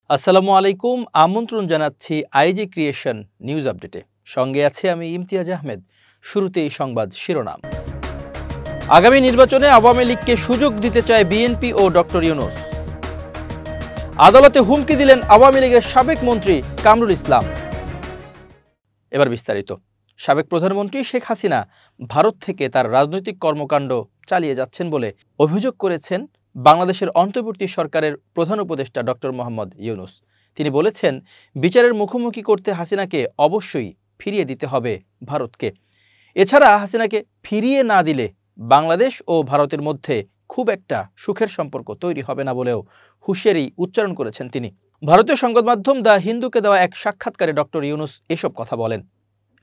আসসালামু আলাইকুম। আমন্ত্রণ জানাচ্ছি আইজি ক্রিয়েশন নিউজ আপডেটে। সঙ্গে আছে আমি ইমতিয়াজ আহমেদ। শুরুতেই সংবাদ শিরোনাম। আগামী নির্বাচনে আওয়ামী লীগকে সুযোগ দিতে চায় বিএনপি ও ডক্টর ইউনূস। আদালতে হুমকি দিলেন আওয়ামী লীগের সাবেক মন্ত্রী কামরুল ইসলাম। এবার বিস্তারিত। সাবেক প্রধানমন্ত্রী শেখ হাসিনা ভারত থেকে তার রাজনৈতিক কর্মকাণ্ড চালিয়ে যাচ্ছেন বলে অভিযোগ করেছেন বাংলাদেশের অন্তর্বর্তী সরকারের প্রধান উপদেষ্টা ডক্টর মোহাম্মদ ইউনূস। তিনি বলেছেন, বিচারের মুখোমুখি করতে হাসিনাকে অবশ্যই ফিরিয়ে দিতে হবে ভারতকে। এছাড়া হাসিনাকে ফিরিয়ে না দিলে বাংলাদেশ ও ভারতের মধ্যে খুব একটা সুখের সম্পর্ক তৈরি হবে না বলেও হুঁশিয়ারি উচ্চারণ করেছেন তিনি। ভারতীয় সংবাদ মাধ্যম দ্য হিন্দুকে দেওয়া এক সাক্ষাৎকারে ডক্টর ইউনূস এসব কথা বলেন।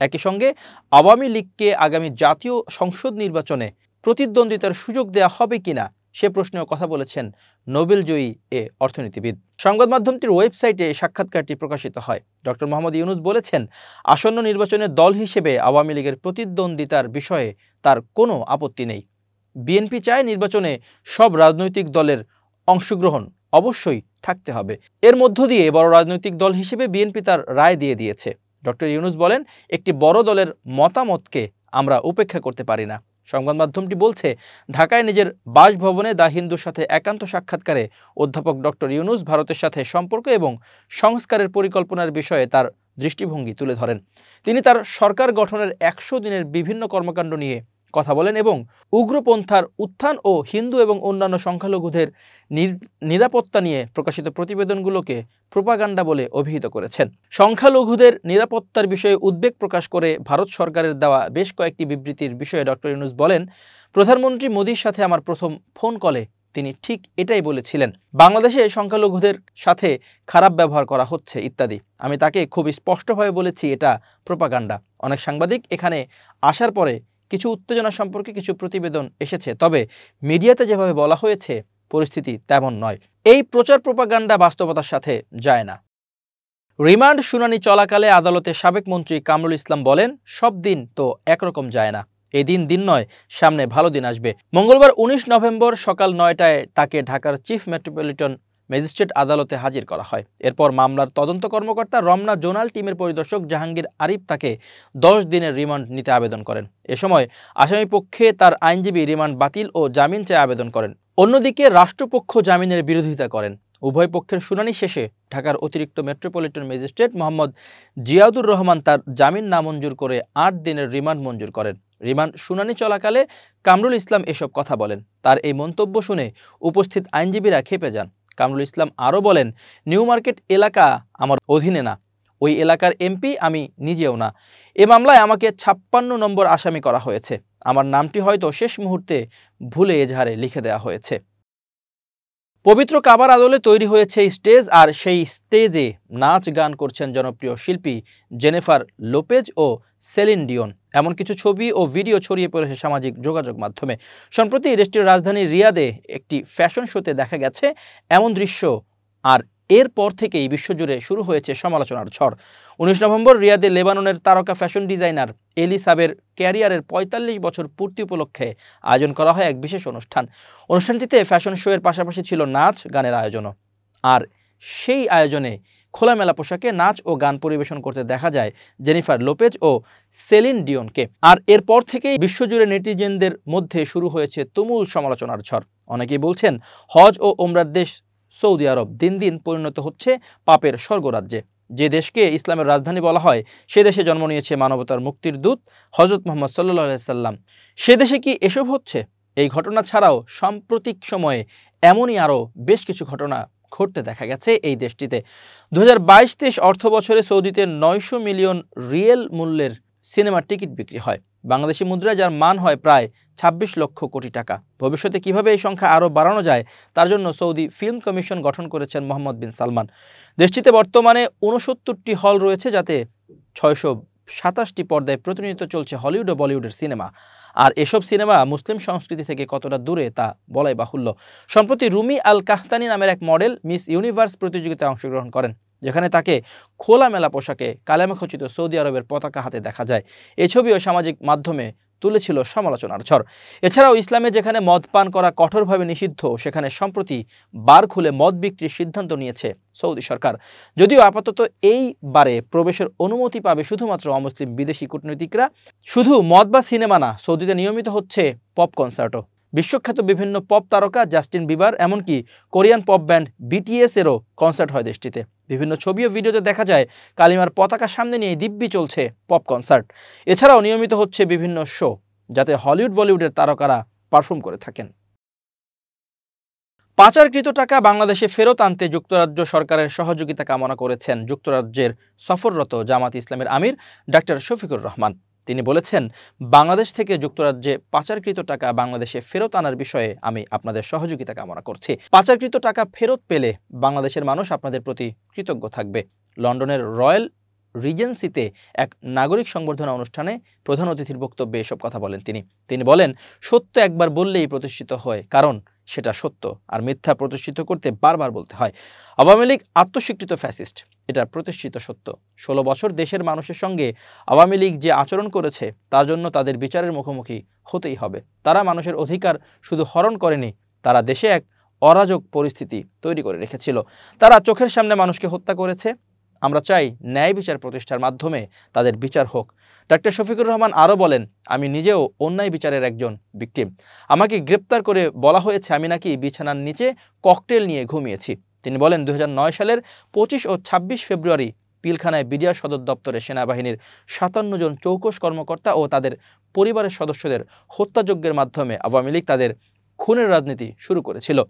একই সঙ্গে আওয়ামী লীগকে আগামী জাতীয় সংসদ নির্বাচনে প্রতিদ্বন্দ্বিতার সুযোগ দেওয়া হবে কিনা সে প্রশ্নেও কথা বলেছেন নোবেলজয়ী এ অর্থনীতিবিদ। সংবাদ মাধ্যমটির ওয়েবসাইটে সাক্ষাৎকারটি প্রকাশিত হয়। ডক্টর মোহাম্মদ ইউনূস বলেছেন, আসন্ন নির্বাচনে দল হিসেবে আওয়ামী লীগের প্রতিদ্বন্দ্বিতার বিষয়ে তার কোনো আপত্তি নেই। বিএনপি চায় নির্বাচনে সব রাজনৈতিক দলের অংশগ্রহণ অবশ্যই থাকতে হবে। এর মধ্য দিয়ে বড় রাজনৈতিক দল হিসেবে বিএনপি তার রায় দিয়ে দিয়েছে। ডক্টর ইউনূস বলেন, একটি বড় দলের মতামতকে আমরা উপেক্ষা করতে পারি না। সংবাদ মাধ্যমটি বলছে, ঢাকায় নিজের বাসভবনে দ্য হিন্দুর সাথে একান্ত সাক্ষাৎকারে অধ্যাপক ডক্টর ইউনূস ভারতের সাথে সম্পর্ক এবং সংস্কারের পরিকল্পনার বিষয়ে তার দৃষ্টিভঙ্গি তুলে ধরেন। তিনি তার সরকার গঠনের 100 দিনের বিভিন্ন কর্মকাণ্ড নিয়ে কথা বলেন এবং উগ্রপন্থার উত্থান ও হিন্দু এবং অন্যান্য সংখ্যালঘুদের নিরাপত্তা নিয়ে প্রকাশিত প্রতিবেদনগুলোকে প্রোপাগান্ডা বলে অভিহিত করেছেন। সংখ্যালঘুদের নিরাপত্তার বিষয়ে উদ্বেগ প্রকাশ করে ভারত সরকারের দেওয়া বেশ কয়েকটি বিবৃতির বিষয়ে ডক্টর ইউনূস বলেন, প্রধানমন্ত্রী মোদির সাথে আমার প্রথম ফোন কলে তিনি ঠিক এটাই বলেছিলেন, বাংলাদেশে সংখ্যালঘুদের সাথে খারাপ ব্যবহার করা হচ্ছে ইত্যাদি। আমি তাকে খুব স্পষ্টভাবে বলেছি এটা প্রোপাগান্ডা। অনেক সাংবাদিক এখানে আসার পরে কিছু উত্তেজনা সম্পর্কে কিছু প্রতিবেদন এসেছে, তবে মিডিয়াতে যেভাবে বলা হয়েছে পরিস্থিতি তেমন নয়। এই প্রচার প্রোপাগান্ডা বাস্তবতার সাথে যায় না। রিমান্ড শুনানি চলাকালে আদালতে সাবেক মন্ত্রী কামরুল ইসলাম বলেন, সব দিন তো একরকম যায় না, এই দিন নয়, সামনে ভালো দিন আসবে। মঙ্গলবার 19 নভেম্বর সকাল 9টায় তাকে ঢাকার চিফ মেট্রোপলিটন ম্যাজিস্ট্রেট আদালতে হাজির করা হয়। এরপর মামলার তদন্ত কর্মকর্তা রমনা জোনাল টিমের পরিদর্শক জাহাঙ্গীর আরিফ তাকে 10 দিনের রিমান্ড নিতে আবেদন করেন। এ সময় আসামি পক্ষে তার আইনজীবী রিমান্ড বাতিল ও জামিন চেয়ে আবেদন করেন। অন্যদিকে রাষ্ট্রপক্ষ জামিনের বিরোধিতা করেন। উভয় পক্ষের শুনানি শেষে ঢাকার অতিরিক্ত মেট্রোপলিটন ম্যাজিস্ট্রেট মোহাম্মদ জিয়াউদুর রহমান তার জামিন নামঞ্জুর করে 8 দিনের রিমান্ড মঞ্জুর করেন। রিমান্ড শুনানি চলাকালে কামরুল ইসলাম এসব কথা বলেন। তার এই মন্তব্য শুনে উপস্থিত আইনজীবীরা ক্ষেপে যান। কামরুল ইসলাম আরও বলেন, নিউ মার্কেট এলাকা আমার অধীনে না, ওই এলাকার এমপি আমি নিজেও না। এ মামলায় আমাকে 56 নম্বর আসামি করা হয়েছে। আমার নামটি হয়তো শেষ মুহূর্তে ভুলে এজাহারে লিখে দেওয়া হয়েছে। পবিত্র কাবার আদলে তৈরি হয়েছে স্টেজ, আর সেই স্টেজে নাচ গান করছেন জনপ্রিয় শিল্পী জেনিফার লোপেজ ও সেলিন ডিওন। এমন কিছু ছবি ও ভিডিও ছড়িয়ে পড়েছে সামাজিক যোগাযোগ মাধ্যমে। সম্প্রতি দেশটির রাজধানী রিয়াদে একটি ফ্যাশন শোতে দেখা গেছে এমন দৃশ্য, আর এরপর থেকেই বিশ্বজুড়ে শুরু হয়েছে সমালোচনার ঝড়। 19 নভেম্বর রিয়াদে লেবাননের তারকা ফ্যাশন ডিজাইনার এলি সাবের ক্যারিয়ারের 45 বছর পূর্তি উপলক্ষে আয়োজন করা হয় এক বিশেষ অনুষ্ঠান। অনুষ্ঠানটিতে ফ্যাশন শো এর পাশাপাশি ছিল নাচ গানের আয়োজনও। আর সেই আয়োজনে খোলামেলা পোশাকে নাচ ও গান পরিবেশন করতে দেখা যায় জেনিফার লোপেজ ও সেলিন ডিওনকে। আর এরপর থেকেই বিশ্বজুড়ে নেটিজেনদের মধ্যে শুরু হয়েছে তুমুল সমালোচনার ঝড়। অনেকেই বলছেন, হজ ও ওমরার দেশ সৌদি আরব দিন দিন পরিণত হচ্ছে পাপের স্বর্গরাজ্যে। যে দেশকে ইসলামের রাজধানী বলা হয় সে দেশে জন্ম নিয়েছে মানবতার মুক্তির দূত হযরত মুহাম্মদ সাল্লাল্লাহু আলাইহি সাল্লাম। সে দেশে কি এসব হচ্ছে? এই ঘটনা ছাড়াও সাম্প্রতিক সময়ে এমনই আরও বেশ কিছু ঘটনা ঘটতে দেখা গেছে এই দেশটিতে। 2022-23 অর্থ বছরে সৌদিতে 900 মিলিয়ন রিয়েল মূল্যের সিনেমার টিকিট বিক্রি হয়, বাংলাদেশি মুদ্রায় যার মান হয় প্রায় 26 লক্ষ কোটি টাকা। ভবিষ্যতে কিভাবে এই সংখ্যা আরও বাড়ানো যায় তার জন্য সৌদি ফিল্ম কমিশন গঠন করেছেন মোহাম্মদ বিন সালমান। দেশটিতে বর্তমানে 69টি হল রয়েছে, যাতে 627টি পর্দায় প্রতিনিয়ত চলছে হলিউড ও বলিউডের সিনেমা। আর এসব সিনেমা মুসলিম সংস্কৃতি থেকে কতটা দূরে তা বলাই বাহুল্য। সম্প্রতি রুমি আল কাহতানি নামের এক মডেল মিস ইউনিভার্স প্রতিযোগিতায় অংশগ্রহণ করেন, যেখানে তাকে খোলামেলা পোশাকে কালেমা খচিত সৌদি আরবের পতাকা হাতে দেখা যায়। এই ছবিও সামাজিক মাধ্যমে তুলেছিল সমালোচনার ঝড়। এছাড়াও ইসলামে যেখানে মদ পান করা কঠোরভাবে নিষিদ্ধ, সেখানে সম্প্রতি বার খুলে মদ বিক্রির সিদ্ধান্ত নিয়েছে সৌদি সরকার। যদিও আপাতত এই বারে প্রবেশের অনুমতি পাবে শুধুমাত্র অমুসলিম বিদেশি কূটনীতিকরা। শুধু মদ বা সিনেমা না, সৌদিতে নিয়মিত হচ্ছে পপ কনসার্টও। বিশ্বখ্যাত বিভিন্ন পপ তারকা জাস্টিন বিবার, এমনকি কোরিয়ান পপ ব্যান্ড BTS এরও কনসার্ট হয় দেশটিতে। বিভিন্ন ছবি ও ভিডিওতে দেখা যায় কালিমার পতাকা সামনে নিয়ে দিব্যি চলছে পপ কনসার্ট। এছাড়াও নিয়মিত হচ্ছে বিভিন্ন শো, যাতে হলিউড বলিউডের তারকারা পারফর্ম করে থাকেন। পাচারকৃত টাকা বাংলাদেশে ফেরত আনতে যুক্তরাজ্য সরকারের সহযোগিতা কামনা করেছেন যুক্তরাজ্যের সফররত জামাত ইসলামের আমির ডাক্তার শফিকুর রহমান। তিনি বলেছেন, বাংলাদেশ থেকে যুক্তরাজ্যে পাচারকৃত টাকা বাংলাদেশে ফেরত আনার বিষয়ে আমি আপনাদের সহযোগিতা কামনা করছি। পাচারকৃত টাকা ফেরত পেলে বাংলাদেশের মানুষ আপনাদের প্রতি কৃতজ্ঞ থাকবে। লন্ডনের রয়্যাল রিজেন্সিতে এক নাগরিক সংবর্ধনা অনুষ্ঠানে প্রধান অতিথির বক্তব্যে এসব কথা বলেন তিনি বলেন, সত্য একবার বললেই প্রতিষ্ঠিত হয়, কারণ সেটা সত্য, আর মিথ্যা প্রতিষ্ঠিত করতে বারবার বলতে হয়। আওয়ামী লীগ আত্মস্বীকৃত ফ্যাসিস্ট, এটা প্রতিষ্ঠিত সত্য। 16 বছর দেশের মানুষের সঙ্গে আওয়ামী লীগ যে আচরণ করেছে, তার জন্য তাদের বিচারের মুখোমুখি হতেই হবে। তারা মানুষের অধিকার শুধু হরণ করেনি, তারা দেশে এক অরাজক পরিস্থিতি তৈরি করে রেখেছিল। তারা চোখের সামনে মানুষকে হত্যা করেছে। আমরা চাই ন্যায় বিচার প্রতিষ্ঠার মাধ্যমে তাদের বিচার হোক। ডাক্তার শফিকুর রহমান আরও বলেন, আমি নিজেও অন্যায় বিচারের একজন ভিকটিম। আমাকে গ্রেপ্তার করে বলা হয়েছে আমি নাকি বিছানার নিচে ককটেল নিয়ে ঘুমিয়েছি। তিনি বলেন, 2009 সালের 25 ও 26 ফেব্রুয়ারি পিলখানায় বিডিআর সদর দপ্তরে সেনাবাহিনীর 57 জন চৌকস কর্মকর্তা ও তাদের পরিবারের সদস্যদের হত্যাযজ্ঞের মাধ্যমে আওয়ামী লীগ তাদের খুনের রাজনীতি শুরু করেছিল।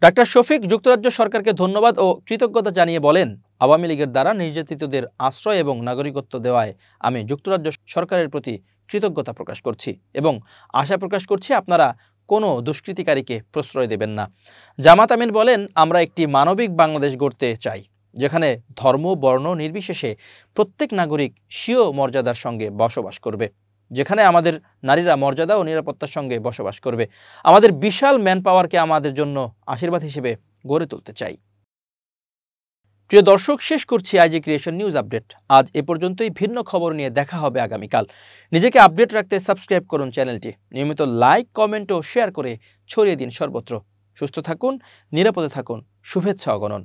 ডাক্তার শফিক যুক্তরাজ্য সরকারকে ধন্যবাদ ও কৃতজ্ঞতা জানিয়ে বলেন, আওয়ামী লীগের দ্বারা নির্যাতিতদের আশ্রয় এবং নাগরিকত্ব দেওয়ায় আমি যুক্তরাজ্য সরকারের প্রতি কৃতজ্ঞতা প্রকাশ করছি এবং আশা প্রকাশ করছি আপনারা কোনো দুষ্কৃতিকারীকে প্রশ্রয় দেবেন না। জামাত আমির বলেন, আমরা একটি মানবিক বাংলাদেশ গড়তে চাই, যেখানে ধর্ম বর্ণ নির্বিশেষে প্রত্যেক নাগরিক স্বীয় মর্যাদার সঙ্গে বসবাস করবে, যেখানে আমাদের নারীরা মর্যাদা ও নিরাপত্তার সঙ্গে বসবাস করবে। আমাদের বিশাল ম্যান পাওয়ারকে আমাদের জন্য আশীর্বাদ হিসেবে গড়ে তুলতে চাই। প্রিয় দর্শক, শেষ করছি আইজি ক্রিয়েশন নিউজ আপডেট। আজ এ পর্যন্তই। ভিন্ন খবর নিয়ে দেখা হবে আগামীকাল। নিজেকে আপডেট রাখতে সাবস্ক্রাইব করুন চ্যানেলটি। নিয়মিত লাইক, কমেন্ট ও শেয়ার করে ছড়িয়ে দিন সর্বত্র। সুস্থ থাকুন, নিরাপদে থাকুন। শুভেচ্ছা অগণন।